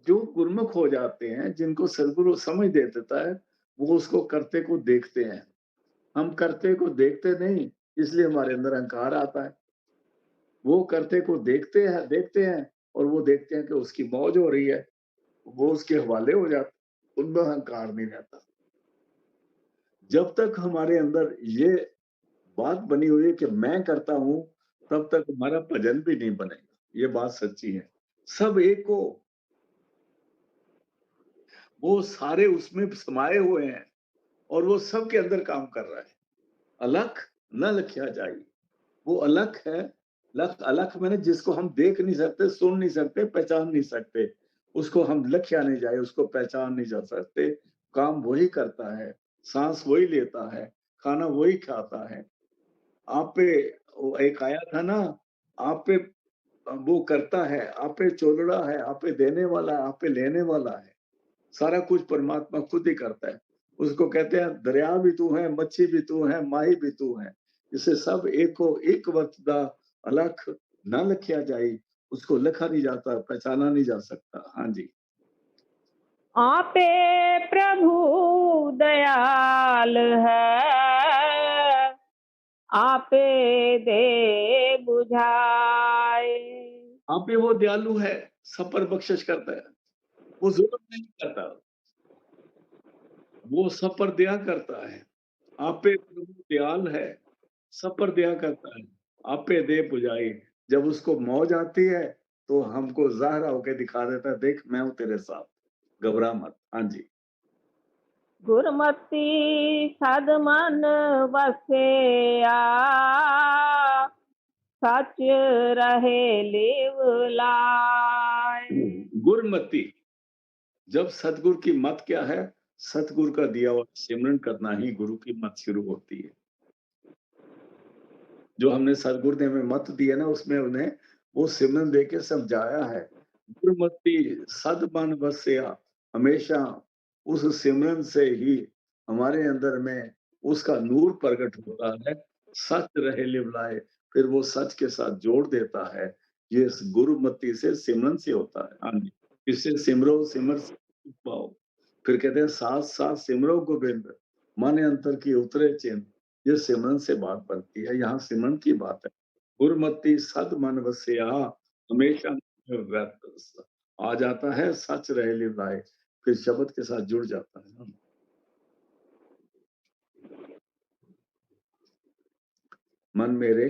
[SPEAKER 1] जो गुरुमुख हो जाते हैं, जिनको सदगुरु समझ दे देता है, वो उसको करते को देखते हैं। हम करते को देखते नहीं, इसलिए हमारे अंदर अहंकार आता है। वो करते को देखते हैं और वो देखते हैं कि उसकी मौज हो रही है, वो उसके हवाले हो जाते, उनमें अहंकार नहीं रहता। जब तक हमारे अंदर ये बात बनी हुई है कि मैं करता हूँ, तब तक हमारा भजन भी नहीं बनेगा। ये बात सच्ची है। सब एक हो, वो सारे उसमें समाये हुए हैं और वो सबके अंदर काम कर रहा है। अलख न लख्या जाई, वो अलख है। लख अलख मैंने जिसको हम देख नहीं सकते, सुन नहीं सकते, पहचान नहीं सकते, उसको हम लख्या नहीं जाए, उसको पहचान नहीं जा सकते। काम वही करता है, सांस वही लेता है, खाना वही खाता है। आप पे वो एक आया था ना, आप पे वो करता है, आप पे चोलड़ा है, आप पे देने वाला है, आप पे लेने वाला है। सारा कुछ परमात्मा खुद ही करता है। उसको कहते हैं दरिया भी तू है, मच्छी भी तू है, माही भी तू है। इसे सब एको एक वक्त दा अलख ना लखिया जाई, उसको लिखा नहीं जाता, पहचाना नहीं जा सकता। हाँ जी।
[SPEAKER 2] आपे प्रभु दयाल है, आपे दे बुझाए।
[SPEAKER 1] आप पे वो दयालु है, सब पर बख्शिश करता है। वो जुल्म नहीं करता, वो सब पर दया करता है। आप पे प्रभु दयाल है, सब पर दया करता है। आप पे दे बुझाई। जब उसको मौज आती है, तो हमको ज़ाहिर होके दिखा देता है, देख मैं हूँ तेरे साथ, घबरा मत। हाँ जी।
[SPEAKER 2] गुरमति सदमन बसिया, सच रहे लिव लाए।
[SPEAKER 1] गुरमति, जब सतगुरु की मत क्या है? सतगुरु का दिया हुआ सिमरन करना ही गुरु की मत शुरू होती है। जो हमने सतगुरु ने हमें मत दी है ना, उसमें उन्हें वो सिमरन दे के समझाया है। गुरमति सदमन बसिया, हमेशा उस सिमरन से ही हमारे अंदर में उसका नूर प्रकट होता है। सच रहे लिवलाए, फिर वो सच के साथ जोड़ देता है। ये इस गुरुमति से सिमरन से होता है। हाँ जी। इससे सिमरो सिमर पाओ। फिर कहते हैं साथ साथ सिमरो गोबिंद, मन अंतर की उतरे चिन्ह। ये सिमरन से बात बनती है, यहाँ सिमरन की बात है। गुरमति सद मन वसिया, हमेशा आ जाता है, सच रहे लिवलाए, फिर शब्द के साथ जुड़ जाता है। मन मेरे,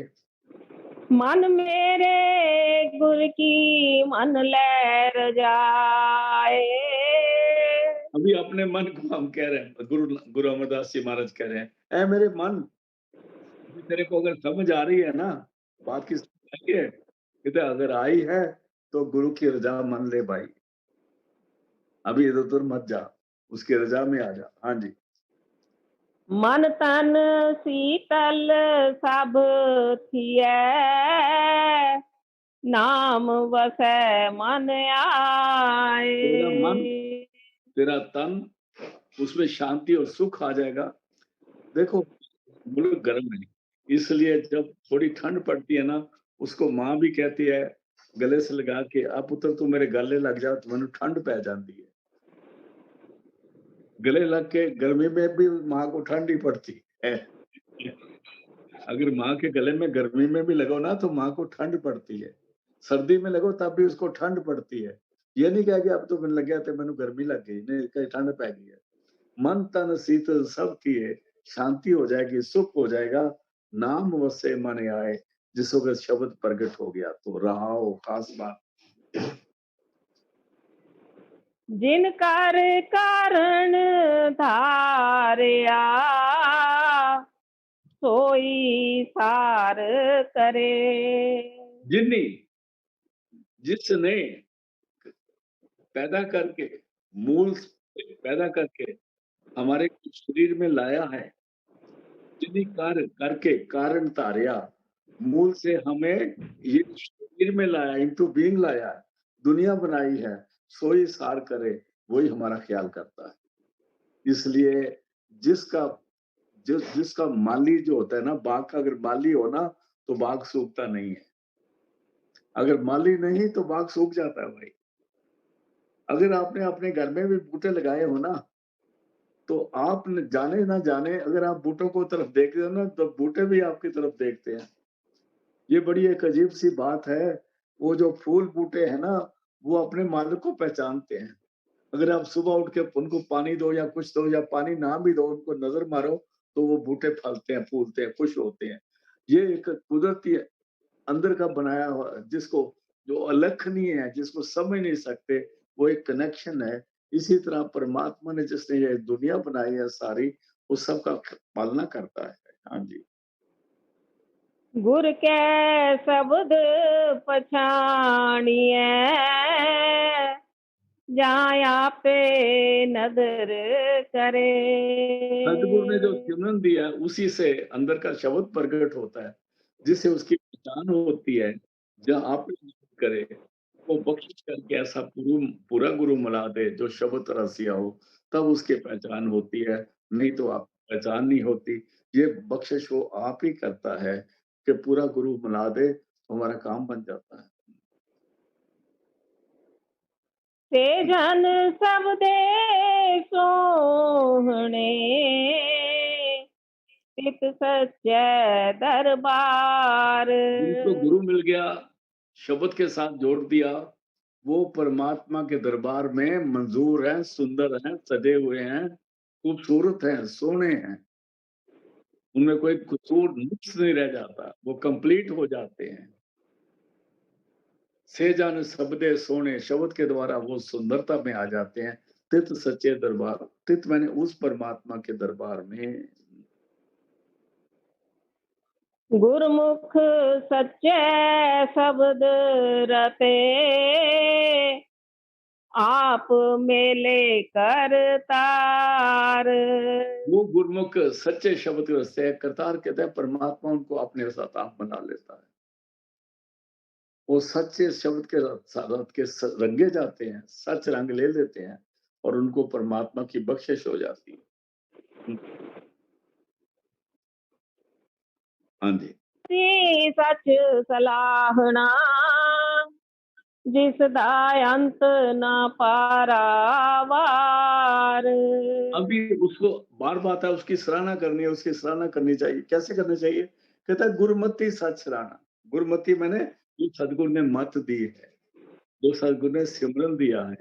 [SPEAKER 2] मन मेरे गुर की मन लहर जाए।
[SPEAKER 1] अभी अपने मन को हम कह रहे हैं, गुरु अमरदास जी महाराज कह रहे हैं, ऐ मेरे मन, अभी तेरे को अगर समझ आ रही है ना, बात की समझ आई है, कहते अगर आई है तो गुरु की रजा मान ले भाई, अभी इधर उधर मत जा, उसकी रजा में आ जा। हाँ जी।
[SPEAKER 2] मन तन शीतल सब थिए, नाम वसै मन
[SPEAKER 1] तेरा मन,
[SPEAKER 2] आए।
[SPEAKER 1] तेरा तन, उसमें शांति और सुख आ जाएगा। देखो, मुल्क गर्म है, इसलिए जब थोड़ी ठंड पड़ती है ना, उसको माँ भी कहती है गले से लगा के, "आ पुत्र तू मेरे गले लग जा, तो मैंने ठंड पै जाती है।" गले लग के गर्मी में भी माँ को ठंड ही पड़ती है। अगर माँ के गले में गर्मी में भी लगो ना, तो माँ को ठंड पड़ती है। सर्दी में लगो तब भी उसको ठंड पड़ती है। ये नहीं कह के अब तो मैनू लग्या ते मैनू गर्मी लग गई, नहीं कहीं ठंड पै गई है। मन तन शीतल सब किए, शांति हो जाएगी, सुख हो जाएगा। नाम वसे मन आए, जिसको अगर शब्द प्रकट हो गया तो रहाओ खास बात।
[SPEAKER 2] जिनकर कारण धारिया, सोई सार करे।
[SPEAKER 1] जिन्नी, जिसने पैदा करके, मूल से पैदा करके हमारे शरीर में लाया है, जिन्हीं कार्य करके कारण धारिया, मूल से हमें ये शरीर में लाया, इनटू बीइंग लाया है, दुनिया बनाई है, सोई सार करे, वही हमारा ख्याल करता है। इसलिए जिसका जिसका माली जो होता है ना, बाघ का अगर माली हो ना, तो बाघ सूखता नहीं है। अगर माली नहीं तो बाघ सूख जाता है भाई। अगर आपने अपने घर में भी बूटे लगाए हो ना, तो आप न जाने ना जाने अगर आप बूटों को तरफ देखते हो ना, तो बूटे भी आपकी तरफ देखते हैं। ये बड़ी एक अजीब-सी बात है। वो जो फूल बूटे हैं ना, वो अपने मालिक को पहचानते हैं। अगर आप सुबह उठ के उनको पानी दो या कुछ दो या पानी ना भी दो, उनको नज़र मारो, तो वो बूटे फलते हैं, फूलते हैं, खुश होते हैं। ये एक कुदरती अंदर का बनाया हुआ जिसको जो अलखनीय है, जिसको समझ नहीं सकते, वो एक कनेक्शन है। इसी तरह परमात्मा ने जिसने ये दुनिया बनाई है सारी, वो सबका पालना करता है। हाँ जी।
[SPEAKER 2] गुर के शब्द पछाणिए, जाया पे नदर करे।
[SPEAKER 1] सदगुरु ने जो सिमरन दिया है, उसी से अंदर का शब्द प्रकट होता है, जिससे उसकी पहचान होती है। जहाँ आप करे, वो बख्शिश करके ऐसा पूरा गुरु मिला दे, जो शब्द रसिया हो, तब उसकी पहचान होती है, नहीं तो आपकी पहचान नहीं होती। ये बख्शिश वो आप ही करता है कि पूरा गुरु मिला दे, तो हमारा काम बन जाता है।
[SPEAKER 2] ते जन सब दे सोहणे, तित सच्चे दरबार।
[SPEAKER 1] जिनको गुरु मिल गया, शब्द के साथ जोड़ दिया, वो परमात्मा के दरबार में मंजूर हैं, सुंदर हैं, सजे हुए हैं, खूबसूरत हैं, सोहने हैं। उनमें कोई कसूर, नुक्स नहीं रह जाता, वो कंप्लीट हो जाते हैं। से जन सबदे सोने शब्द के द्वारा वो सुंदरता में आ जाते हैं। तित सच्चे दरबार, तित मैंने उस परमात्मा के दरबार में।
[SPEAKER 2] गुरमुख सच्चे शब्द रते, आप मेले करतार।
[SPEAKER 1] वो गुरमुख सच्चे शब्द के रस्ते करतार कहते हैं, परमात्मा उनको अपने साथ आप बना लेता है। वो सच्चे शब्द के साथ के रंगे जाते हैं, सच रंग ले लेते हैं और उनको परमात्मा की बख्शिश हो जाती है। हुँ, हाँ जी।
[SPEAKER 2] सी सच सलाहना, जिसदा अंत न पारावार।
[SPEAKER 1] अभी उसको बार बात है, उसकी सराहना करनी है, उसकी सराहना करनी चाहिए। कैसे करनी चाहिए? कहता है गुरुमति सच सराहना। गुरुमति मैंने जो सद्गुरु ने मत दी है, जो सद्गुरु ने सिमरन दिया है,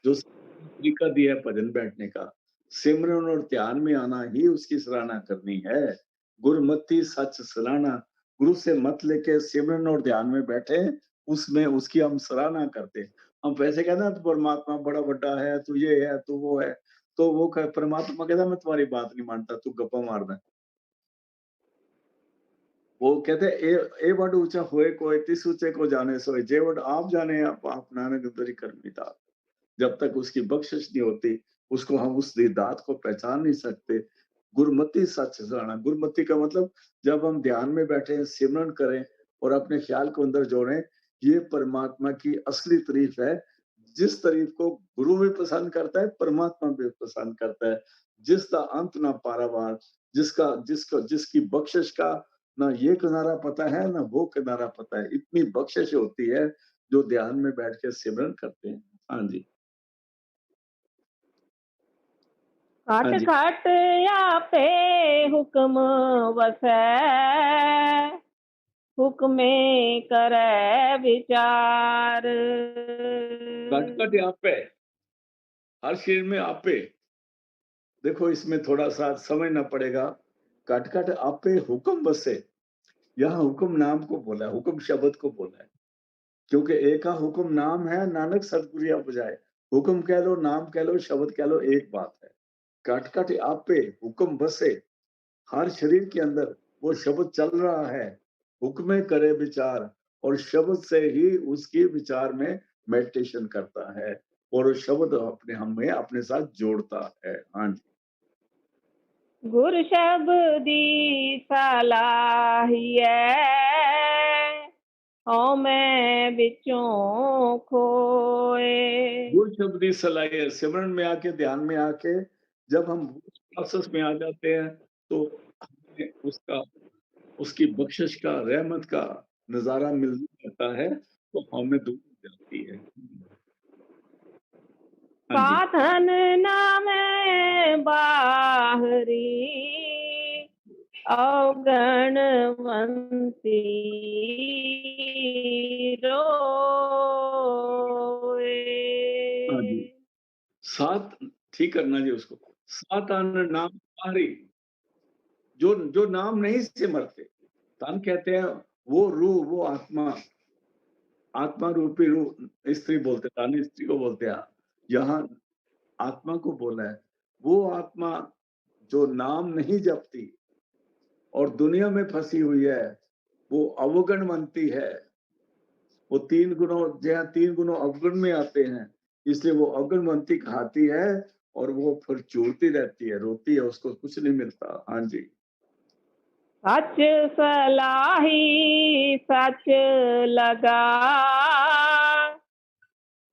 [SPEAKER 1] जो तरीका दिया है भजन बैठने का, सिमरन और ध्यान में आना ही उसकी सराहना करनी है। गुरुमति सच सराहना, गुरु से मत लेके सिमरन और ध्यान में बैठे, उसमें उसकी हम सराहना करते हैं। हम वैसे कहते हैं परमात्मा बड़ा बड़ा है, तू ये है, तू वो है, तो वो परमात्मा कहता है मैं तुम्हारी बात नहीं मानता, तू गप्पा मारदा है। वो कहते हैं ए वड ऊंचा होए कोई तिस ऊंचे को जाने सोए, जे वड आप जाने आप नानक दरी करमी दात। जब तक उसकी बख्शिश नहीं होती, उसको हम उस दात को पहचान नहीं सकते। गुरमति सच जाना, गुरमति का मतलब जब हम ध्यान में बैठे हैं, सिमरन करें और अपने ख्याल को अंदर जोड़ें, ये परमात्मा की असली तारीफ है। जिस तारीफ को गुरु भी पसंद करता है, परमात्मा भी पसंद करता है। जिसका अंत ना पारावार, जिसका जिसको जिसकी बख्शिश का ना ये किनारा पता है, ना वो किनारा पता है। इतनी बख्शिश होती है, जो ध्यान में बैठ के सिमरन करते हैं। हाँ जी। हाँ
[SPEAKER 2] खट
[SPEAKER 1] जी।
[SPEAKER 2] खट आपे हुक्म वसै, हुक्मे करे विचार।
[SPEAKER 1] कट-कट यहाँ पे, हर चीज़ में आपे। देखो इसमें थोड़ा-सा समझना पड़ेगा। कट-कट आपे हुक्म बसे, यहाँ हुक्म नाम को बोला है, हुक्म शब्द को बोला है। क्योंकि एक का हुक्म नाम है, नानक सतगुरिया बजाए। हुक्म कह लो, नाम कह लो, शब्द कह लो, एक बात है। कट-कट आपे हुक्म बसे, हर शरीर के अंदर वो शब्द चल रहा है। हुक्मे करे विचार और शब्द से ही उसकी विचार में मेडिटेशन करता है और वो शब्द अपने हमें अपने साथ जोड़ता है। हाँ जी।
[SPEAKER 2] गुर शब्दी सलाहिए, हਉ मैं बिचों खोए।
[SPEAKER 1] गुर शब्द ही सलाही है। सिमरन में आके, ध्यान में आके जब हम उस प्रोसेस में आ जाते हैं, तो हमें उसका उसकी बख्शिश का, रहमत का नज़ारा मिलने लगता है, तो हमें दूर हो जाती है। हाँ जी,
[SPEAKER 2] साधन नाम बाहरी अवगणवंती
[SPEAKER 1] हाँ जी।
[SPEAKER 2] रोए।
[SPEAKER 1] 7 ठीक करना जी उसको। 7 अन्न नाम बाहरी, जो जो नाम नहीं से मरते। तन कहते हैं वो रूह, वो आत्मा, आत्मा रूपी रूह स्त्री बोलते हैं, तन स्त्री को बोलते हैं। यहाँ आत्मा को बोला है, वो आत्मा जो नाम नहीं जपती और दुनिया में फँसी हुई है, वो अवगुणवंती है। वो 3 गुणों जहाँ 3 गुणों अवगुण में आते हैं, इसलिए वो अवगुणवंती कहलाती है और वो फिर झूलती रहती है, रोती है, उसको कुछ नहीं मिलता। हाँ जी।
[SPEAKER 2] सच सलाही सच लगा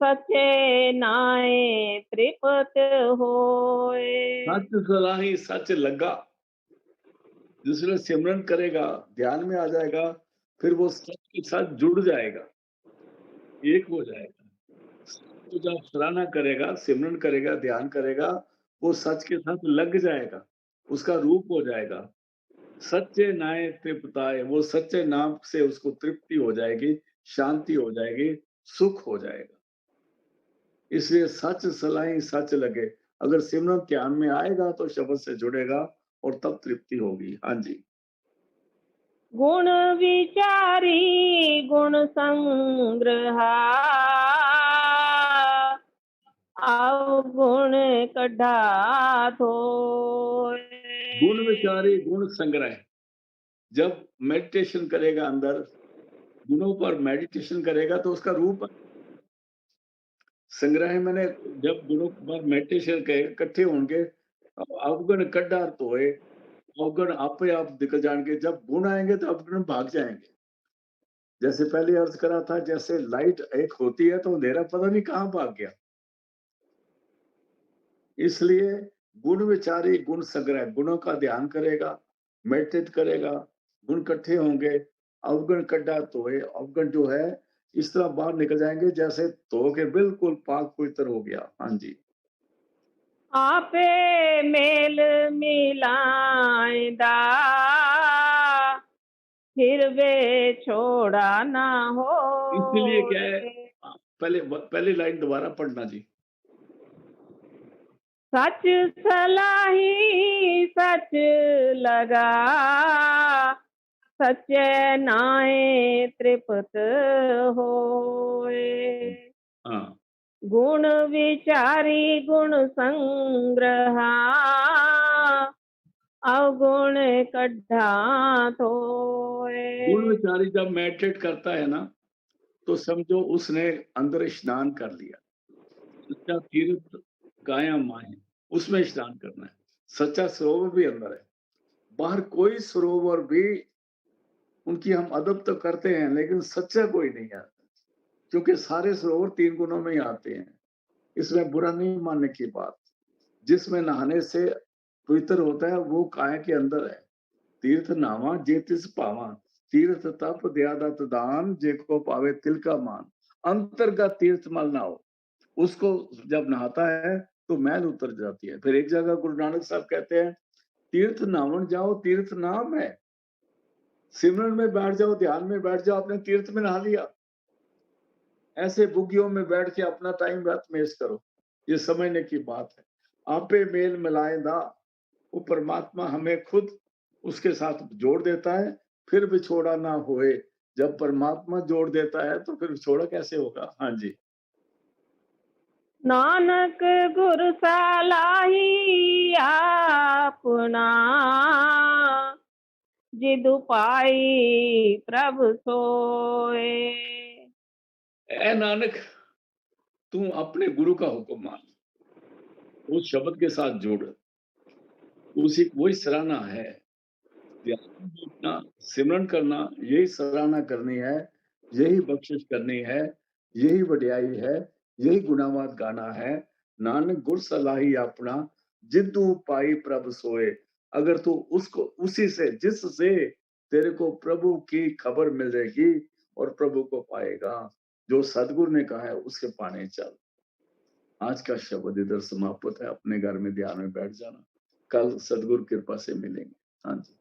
[SPEAKER 2] सचे नाए त्रिपत होए।
[SPEAKER 1] सच सलाही सच लगा, जिसने सिमरन करेगा, ध्यान में आ जाएगा, फिर वो सच के साथ जुड़ जाएगा, एक हो जाएगा। तो जब सराहना करेगा, सिमरन करेगा, ध्यान करेगा, वो सच के साथ लग जाएगा, उसका रूप हो जाएगा। सच्चे नाए तृप्ताय, वो सच्चे नाम से उसको तृप्ति हो जाएगी, शांति हो जाएगी, सुख हो जाएगा। इसलिए सच सलाही सच लगे। अगर सिमरन ध्यान में आएगा तो शब्द से जुड़ेगा और तब तृप्ति होगी। हाँ जी।
[SPEAKER 2] गुण विचारी गुण संग्रहा अवगुण कढ़ा धोए।
[SPEAKER 1] गुण विचारी गुण संग्रह, जब मेडिटेशन करेगा अंदर, गुणों पर मेडिटेशन करेगा तो उसका रूप संग्रह मैंने जब गुणों पर मेडिटेशन के इकट्ठे होंगे, अवगुण कड्डा तोए, अवगुण आपे आप दिख जाएँगे, जब गुण आएँगे तो अवगुण भाग जाएँगे। जैसे पहले अर्ज़ करा था, जैसे लाइट एक होती है तो अंधेरा पता नहीं कहाँ भाग गया। इसलिए गुण विचारी गुण संग्रह, गुणों का ध्यान करेगा, मेडिटेट करेगा, गुण इकट्ठे होंगे, अवगुण कड्डा तोए, अवगुण जो है इस तरह बाहर निकल जाएँगे जैसे धो के बिल्कुल पाक पवित्र हो गया। हाँ जी।
[SPEAKER 2] आपे मेल मिलाएदा फिर वे छोड़ा ना हो।
[SPEAKER 1] इसलिए क्या है, पहले लाइन दोबारा पढ़ना जी।
[SPEAKER 2] सच सलाही सच लगा सच्चे नाए त्रिपत होए।
[SPEAKER 1] हाँ,
[SPEAKER 2] गुण विचारी गुण संग्रहा अवगुण कड्ढा
[SPEAKER 1] गुण
[SPEAKER 2] धोए।
[SPEAKER 1] विचारी जब मेडिटेट करता है ना, तो समझो उसने अंदर स्नान कर लिया। सच्चा तीर्थ काया माहे, उसमें स्नान करना है। सच्चा सरोवर भी अंदर है। बाहर कोई सरोवर भी उनकी हम अदब तो करते हैं, लेकिन सच्चा कोई नहीं है। क्योंकि सारे सरोवर 3 गुणों में ही आते हैं। इसमें बुरा नहीं मानने की बात। जिसमें नहाने से पवित्र होता है, वो काय के अंदर है। तीर्थ नावा जे तिस पावा, तीर्थ तप दयादत दान, जेको पावे तिल का मान। अंतर्गत तीर्थ मल ना हो, उसको जब नहाता है तो मैल उतर जाती है। फिर एक जगह गुरु नानक साहब कहते हैं, तीर्थ नहावन जाओ, तीर्थ नाम है। सिमरन में बैठ जाओ, ध्यान में बैठ जाओ, आपने तीर्थ में नहा लिया। ऐसे बुग्गियों में बैठ के अपना टाइम व्यर्थ वेस्ट करो, ये समझने की बात है। आपे मेल मिलाएंदा, वो परमात्मा हमें खुद उसके साथ जोड़ देता है, फिर विछोड़ा ना होए। जब परमात्मा जोड़ देता है तो फिर विछोड़ा कैसे होगा? हाँ जी।
[SPEAKER 2] नानक गुर सलाही आपना जिदु पाई प्रभु सोए।
[SPEAKER 1] ए नानक, तू अपने गुरु का हुक्म मान, उस शब्द के साथ जुड़, उसी वही सराहना है। ध्यान बैठना, सिमरन करना, यही सराहना करनी है, यही बख्शिश करनी है, यही वड्याई है, यही गुणावाद गाना है। नानक गुर सलाही अपना, जिद्दू पाई प्रभु सोए। अगर तू उसको उसी से जिससे तेरे को प्रभु की खबर मिल जाएगी और प्रभु को पाएगा, जो सदगुरु ने कहा है उसके पाने चल। आज का शब्द इधर समाप्त है, अपने घर में ध्यान में बैठ जाना। कल सद्गुरु कृपा से मिलेंगे। हाँ जी।